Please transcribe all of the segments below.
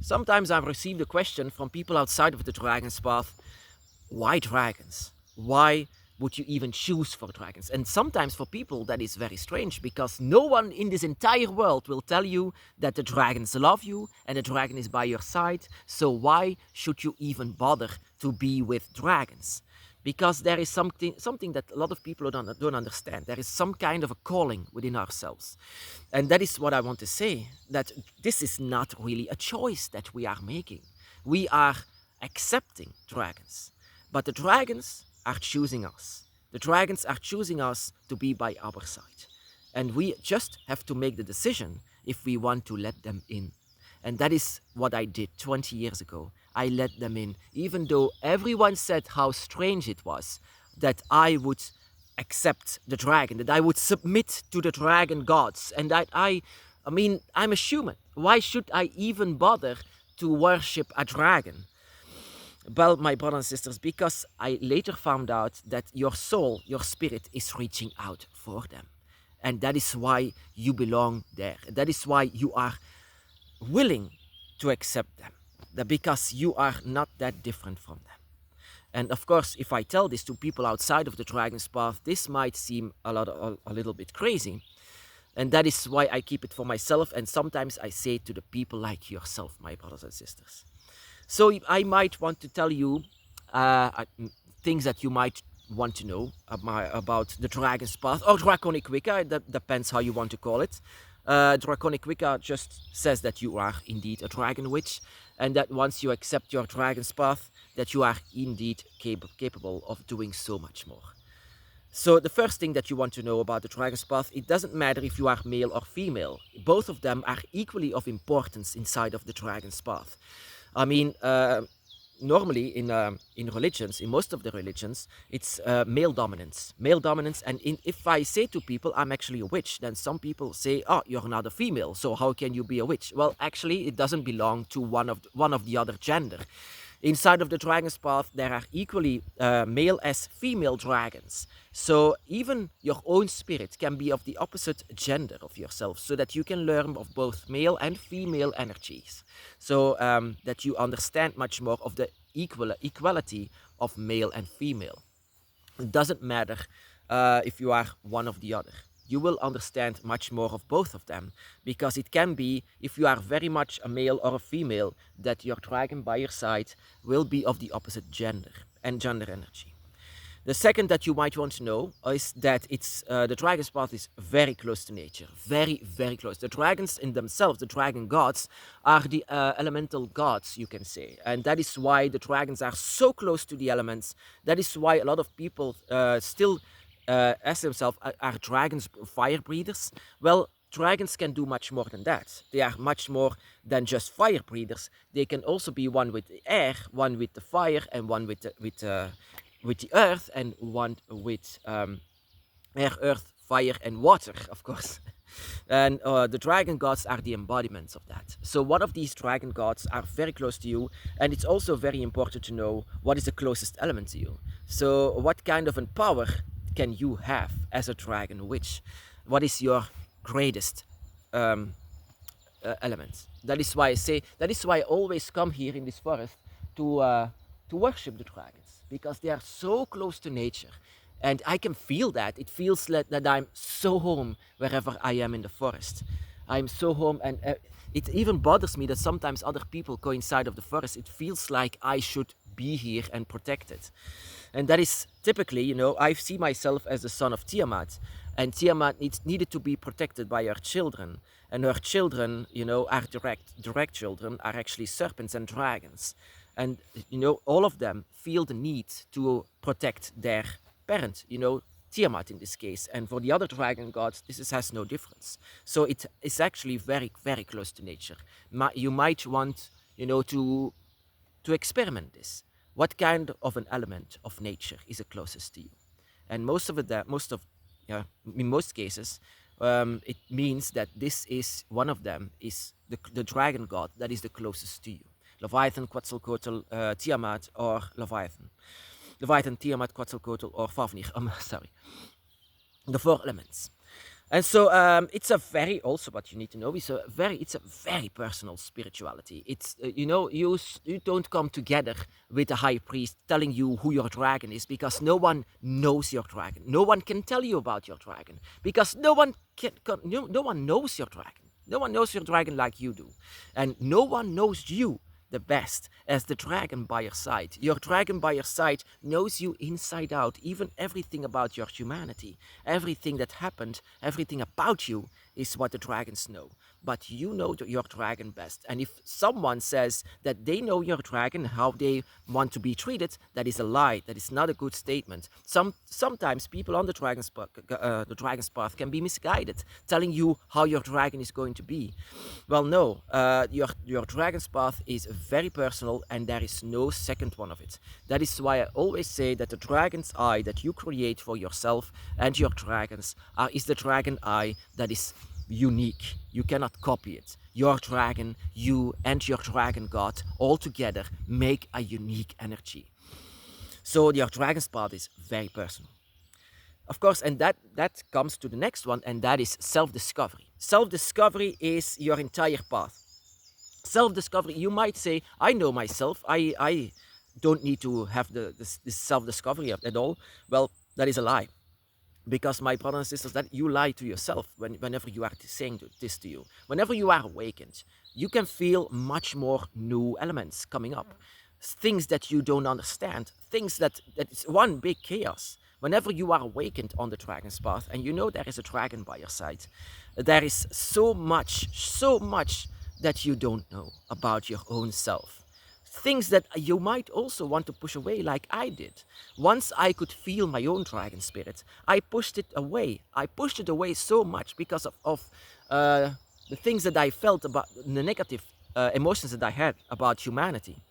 Sometimes I've received a question from people outside of the dragon's path: why dragons? Why would you even choose for dragons? And sometimes for people that is very strange, because no one in this entire world will tell you that the dragons love you and the dragon is by your side. So why should you even bother to be with dragons? Because there is something that a lot of people don't understand. There is some kind of a calling within ourselves. And that is what I want to say, that this is not really a choice that we are making. We are accepting dragons. But the dragons are choosing us. The dragons are choosing us to be by our side. And we just have to make the decision if we want to let them in. And that is what I did 20 years ago. I let them in, even though everyone said how strange it was that I would accept the dragon, that I would submit to the dragon gods, and that I mean, I'm a human. Why should I even bother to worship a dragon? Well, my brothers and sisters, because I later found out that your soul, your spirit is reaching out for them. And that is why you belong there. That is why you are willing to accept them. That because you are not that different from them. And of course, if I tell this to people outside of the dragon's path, this might seem a little bit crazy. And that is why I keep it for myself. And sometimes I say it to the people like yourself, my brothers and sisters. So I might want to tell you things that you might want to know about the dragon's path or draconic Wicca. That depends how you want to call it. Draconic Wicca just says that you are indeed a dragon witch, and that once you accept your dragon's path, that you are indeed capable of doing so much more. So the first thing that you want to know about the dragon's path, it doesn't matter if you are male or female. Both of them are equally of importance inside of the dragon's path. I mean, normally in religions, in most of the religions, it's male dominance. And if I say to people, I'm actually a witch, then some people say, oh, you're not a female, so how can you be a witch? Well, actually, it doesn't belong to one of the other gender. Inside of the dragon's path, there are equally male as female dragons. So even your own spirit can be of the opposite gender of yourself, so that you can learn of both male and female energies. So that you understand much more of the equality of male and female. It doesn't matter if you are one of the other. You will understand much more of both of them, because it can be, if you are very much a male or a female, that your dragon by your side will be of the opposite gender and gender energy. The second that you might want to know is that the dragon's path is very close to nature, very, very close. The dragons in themselves, the dragon gods, are the elemental gods, you can say. And that is why the dragons are so close to the elements. That is why a lot of people still ask themselves, are dragons fire breathers? Well, dragons can do much more than that. They are much more than just fire breathers. They can also be one with the air, one with the fire, and one with the earth, and one with air, earth, fire, and water, of course. And the dragon gods are the embodiments of that. So one of these dragon gods are very close to you, and it's also very important to know what is the closest element to you. So what kind of a power can you have as a dragon witch? What is your greatest element? That is why I always come here in this forest to worship the dragons, because they are so close to nature. And I can feel that. It feels like that I'm so home wherever I am in the forest. I'm so home, and it even bothers me that sometimes other people go inside of the forest. It feels like I should be here and protect it. And that is typically, I see myself as the son of Tiamat. And Tiamat needed to be protected by her children. And her children, are direct children, are actually serpents and dragons. And, all of them feel the need to protect their parent, Tiamat in this case. And for the other dragon gods, this has no difference. So it is actually very, very close to nature. You might want, to experiment this. What kind of an element of nature is the closest to you? And in most cases, it means that this is one of them is the dragon god that is the closest to you. Leviathan, Quetzalcoatl, Tiamat, or Leviathan. Leviathan, Tiamat, Quetzalcoatl, or Fafnir. Sorry. The four elements. And so it's a very also what you need to know is it's a very personal spirituality. It's you don't come together with a high priest telling you who your dragon is, because no one knows your dragon. No one can tell you about your dragon because no one knows your dragon. No one knows your dragon like you do, and no one knows you the best as the dragon by your side. Your dragon by your side knows you inside out, even everything about your humanity. Everything that happened, everything about you is what the dragons know. But you know your dragon best. And if someone says that they know your dragon, how they want to be treated, that is a lie. That is not a good statement. Sometimes people on the dragon's path can be misguided, telling you how your dragon is going to be. Well, no, your dragon's path is very personal, and there is no second one of it. That is why I always say that the dragon's eye that you create for yourself and your dragons is the dragon eye that is unique. You cannot copy it. Your dragon, you and your dragon god all together make a unique energy. So your dragon's path is very personal. Of course, and that comes to the next one, and that is self-discovery. Self-discovery is your entire path. Self-discovery, you might say, I know myself. I don't need to have this self-discovery at all. Well, that is a lie. Because my brothers and sisters, that you lie to yourself whenever you are saying this to you. Whenever you are awakened, you can feel much more new elements coming up. Things that you don't understand. Things that is one big chaos. Whenever you are awakened on the dragon's path and you know there is a dragon by your side, there is so much that you don't know about your own self. Things that you might also want to push away, like I did. Once I could feel my own dragon spirit, I pushed it away. I pushed it away so much because of the things that I felt about the negative emotions that I had about humanity.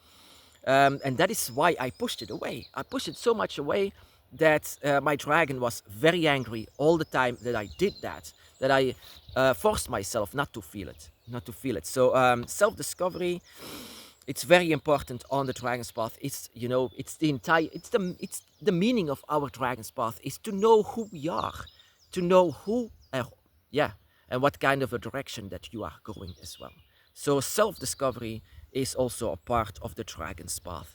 And that is why I pushed it away. I pushed it so much away that my dragon was very angry all the time that I did that I forced myself not to feel it. So self-discovery, it's very important on the dragon's path. It's the meaning of our dragon's path is to know who we are, to know and what kind of a direction that you are going as well. So self-discovery is also a part of the dragon's path.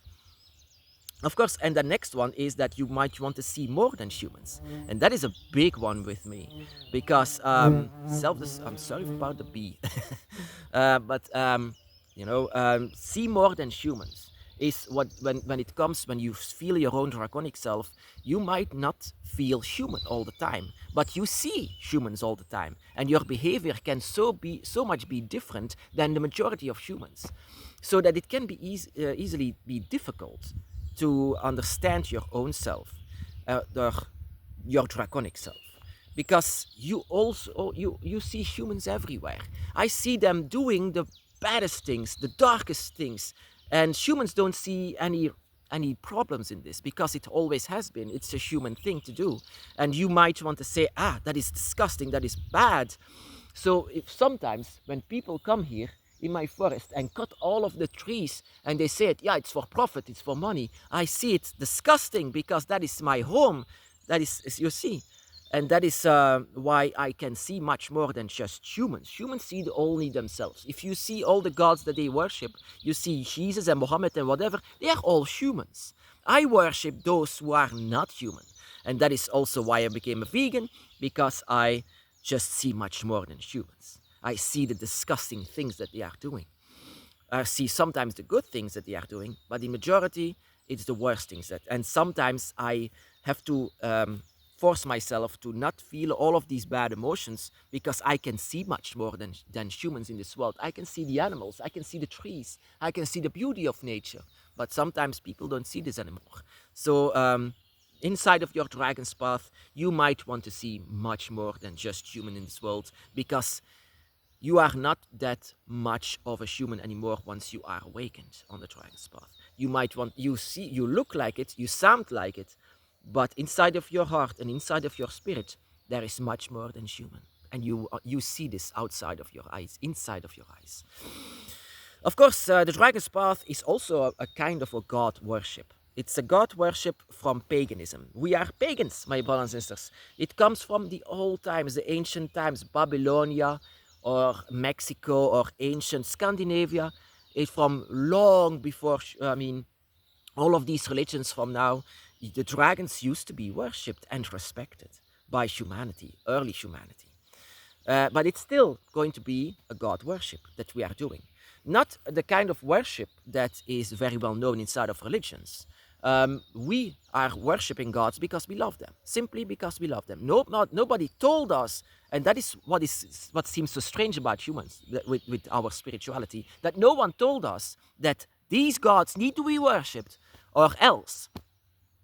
Of course, and the next one is that you might want to see more than humans, and that is a big one with me, because I'm sorry about the bee, but see more than humans is what when you feel your own draconic self, you might not feel human all the time, but you see humans all the time, and your behavior can so much be different than the majority of humans, so that it can be easily be difficult to understand your own self, your draconic self, because you see humans everywhere. I see them doing the baddest things, the darkest things, and humans don't see any problems in this, because it always has been. It's a human thing to do, and you might want to say, that is disgusting, that is bad. So if sometimes when people come here in my forest and cut all of the trees and they say it's for profit, it's for money, I see it disgusting, because that is my home. That is, you see, and that is why I can see much more than just humans. Humans see only themselves. If you see all the gods that they worship, you see Jesus and Muhammad and whatever, they are all humans. I worship those who are not human, and that is also why I became a vegan, because I just see much more than humans. I see the disgusting things that they are doing. I see sometimes the good things that they are doing, but in majority, it's the worst things. And sometimes I have to force myself to not feel all of these bad emotions, because I can see much more than humans in this world. I can see the animals, I can see the trees, I can see the beauty of nature, but sometimes people don't see this anymore. So inside of your dragon's path, you might want to see much more than just human in this world, because you are not that much of a human anymore once you are awakened on the dragon's path. You look like it, you sound like it, but inside of your heart and inside of your spirit, there is much more than human. And you see this outside of your eyes, inside of your eyes. Of course, the dragon's path is also a kind of a god worship. It's a god worship from paganism. We are pagans, my brothers and sisters. It comes from the old times, the ancient times, Babylonia or Mexico or ancient Scandinavia. It's from long before, all of these religions from now. The dragons used to be worshipped and respected by humanity, early humanity. But it's still going to be a god worship that we are doing. Not the kind of worship that is very well known inside of religions. We are worshipping gods because we love them, simply because we love them. Nobody told us, and that is what seems so strange about humans with our spirituality, that no one told us that these gods need to be worshipped, or else.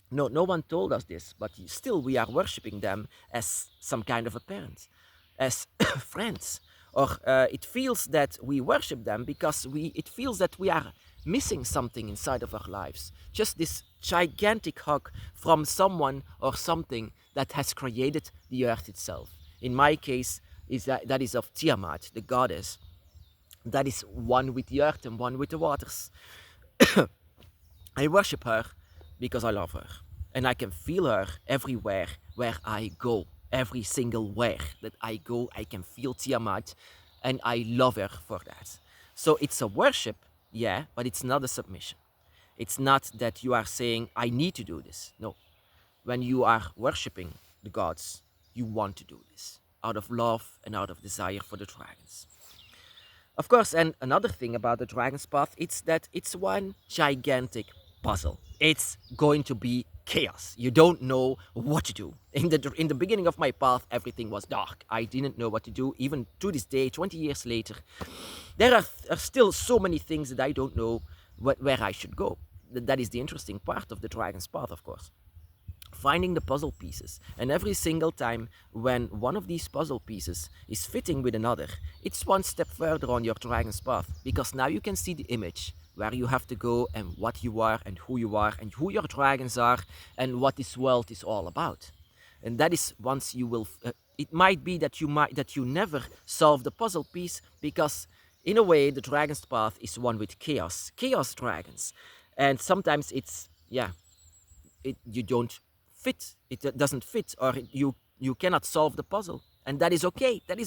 No one told us this, but still we are worshipping them as some kind of a parent, as friends, or it feels that we worship them because it feels that we are missing something inside of our lives. Just this gigantic hug from someone or something that has created the earth itself. In my case, that is of Tiamat, the goddess, that is one with the earth and one with the waters. I worship her because I love her. And I can feel her everywhere where I go. Every single where that I go, I can feel Tiamat. And I love her for that. So it's a worship, yeah, but it's not a submission. It's not that you are saying, I need to do this. No. When you are worshipping the gods, you want to do this out of love and out of desire for the dragons. Of course, and another thing about the Dragon's Path, it's that it's one gigantic puzzle. It's going to be chaos. You don't know what to do. In the beginning of my path, everything was dark. I didn't know what to do. Even to this day, 20 years later, there are still so many things that I don't know where I should go. That is the interesting part of the Dragon's Path, of course. Finding the puzzle pieces, and every single time when one of these puzzle pieces is fitting with another, it's one step further on your dragon's path, because now you can see the image where you have to go and what you are and who your dragons are and what this world is all about. And that is once you will it might be that you never solve the puzzle piece, because in a way the dragon's path is one with chaos dragons, and sometimes it's you don't fit, it doesn't fit, or you cannot solve the puzzle, and that is okay. That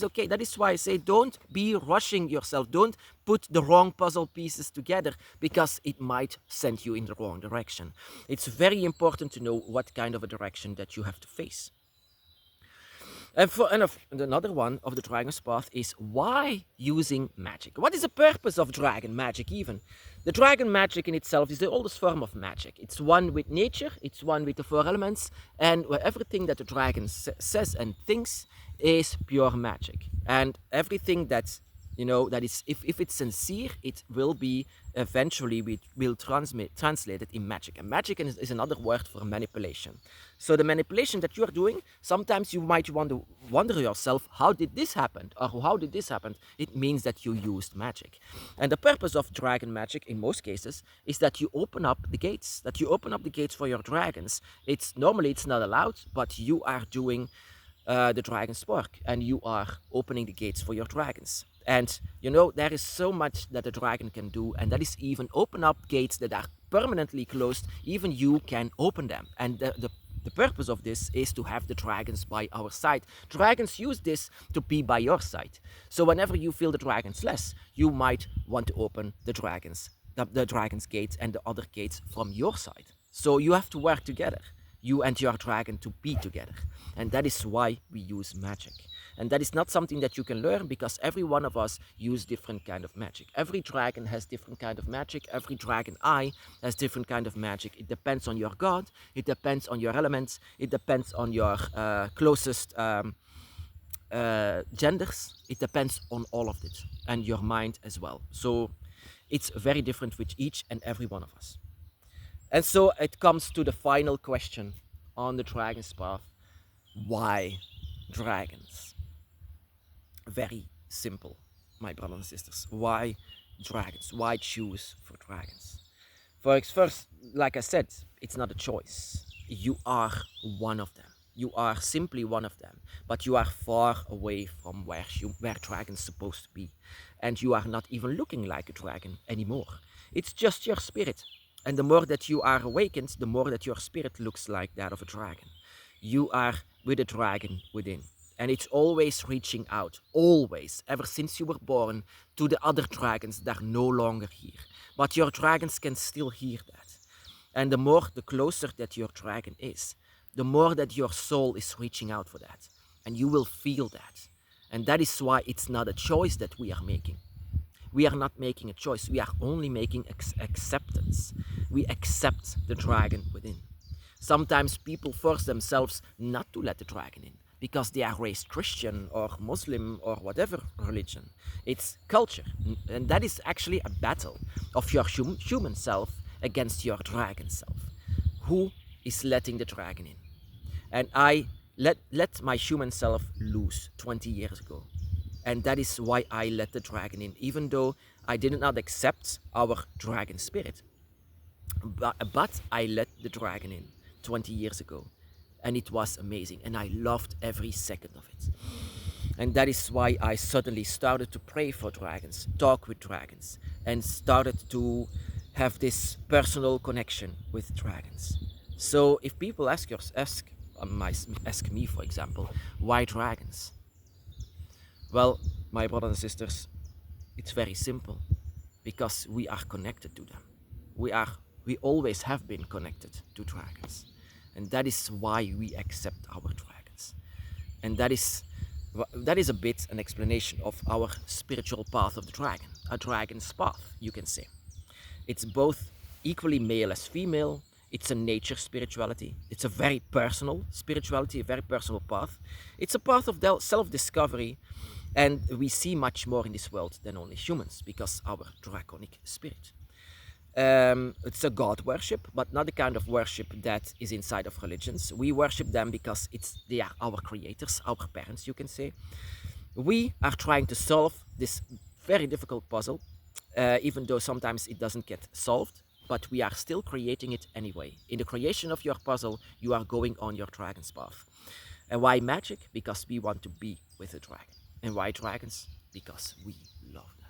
is why I say don't be rushing yourself. Don't put the wrong puzzle pieces together, because it might send you in the wrong direction. It's very important to know what kind of a direction that you have to face. And another one of the dragon's path is why using magic. What is the purpose of dragon magic even? The dragon magic in itself is the oldest form of magic. It's one with nature, it's one with the four elements, and where everything that the dragon says and thinks is pure magic. And everything that's that is, if it's sincere, it will be eventually will translate it in magic. And magic is another word for manipulation. So the manipulation that you are doing, sometimes you might wonder yourself, how did this happen? Or how did this happen? It means that you used magic. And the purpose of dragon magic in most cases is that you open up the gates. That you open up the gates for your dragons. Normally it's not allowed, but you are doing the dragon's work, and you are opening the gates for your dragons. And there is so much that a dragon can do, and that is even open up gates that are permanently closed. Even you can open them. And the purpose of this is to have the dragons by our side. Dragons use this to be by your side. So whenever you feel the dragons less, you might want to open the dragon's gates and the other gates from your side. So you have to work together, you and your dragon, to be together. And that is why we use magic. And that is not something that you can learn, because every one of us use different kind of magic. Every dragon has different kind of magic. Every dragon eye has different kind of magic. It depends on your god. It depends on your elements. It depends on your closest genders. It depends on all of it, and your mind as well. So it's very different with each and every one of us. And so it comes to the final question on the dragon's path. Why dragons? Very simple, my brothers and sisters. Why dragons? Why choose for dragons? First, like I said, it's not a choice. You are one of them. You are simply one of them. But you are far away from where dragons supposed to be. And you are not even looking like a dragon anymore. It's just your spirit. And the more that you are awakened, the more that your spirit looks like that of a dragon. You are with a dragon within. And it's always reaching out, always, ever since you were born, to the other dragons that are no longer here. But your dragons can still hear that. And the closer that your dragon is, the more that your soul is reaching out for that. And you will feel that. And that is why it's not a choice that we are making. We are not making a choice. We are only making acceptance. We accept the dragon within. Sometimes people force themselves not to let the dragon in because they are raised Christian or Muslim or whatever religion. It's culture. And that is actually a battle of your human self against your dragon self. Who is letting the dragon in? And I let my human self loose 20 years ago. And that is why I let the dragon in, even though I did not accept our dragon spirit. But I let the dragon in 20 years ago. And it was amazing. And I loved every second of it. And that is why I suddenly started to pray for dragons, talk with dragons, and started to have this personal connection with dragons. So if people ask me, for example, why dragons? Well, my brothers and sisters, it's very simple. Because we are connected to them. We always have been connected to dragons. And that is why we accept our dragons. And that is a bit an explanation of our spiritual path of the dragon. A dragon's path, you can say. It's both equally male as female. It's a nature spirituality. It's a very personal spirituality, a very personal path. It's a path of self-discovery. And we see much more in this world than only humans because our draconic spirit. It's a god worship, but not the kind of worship that is inside of religions. We worship them because they are our creators, our parents, you can say. We are trying to solve this very difficult puzzle, even though sometimes it doesn't get solved, but we are still creating it anyway. In the creation of your puzzle, you are going on your dragon's path. And why magic? Because we want to be with a dragon. And why dragons? Because we love them.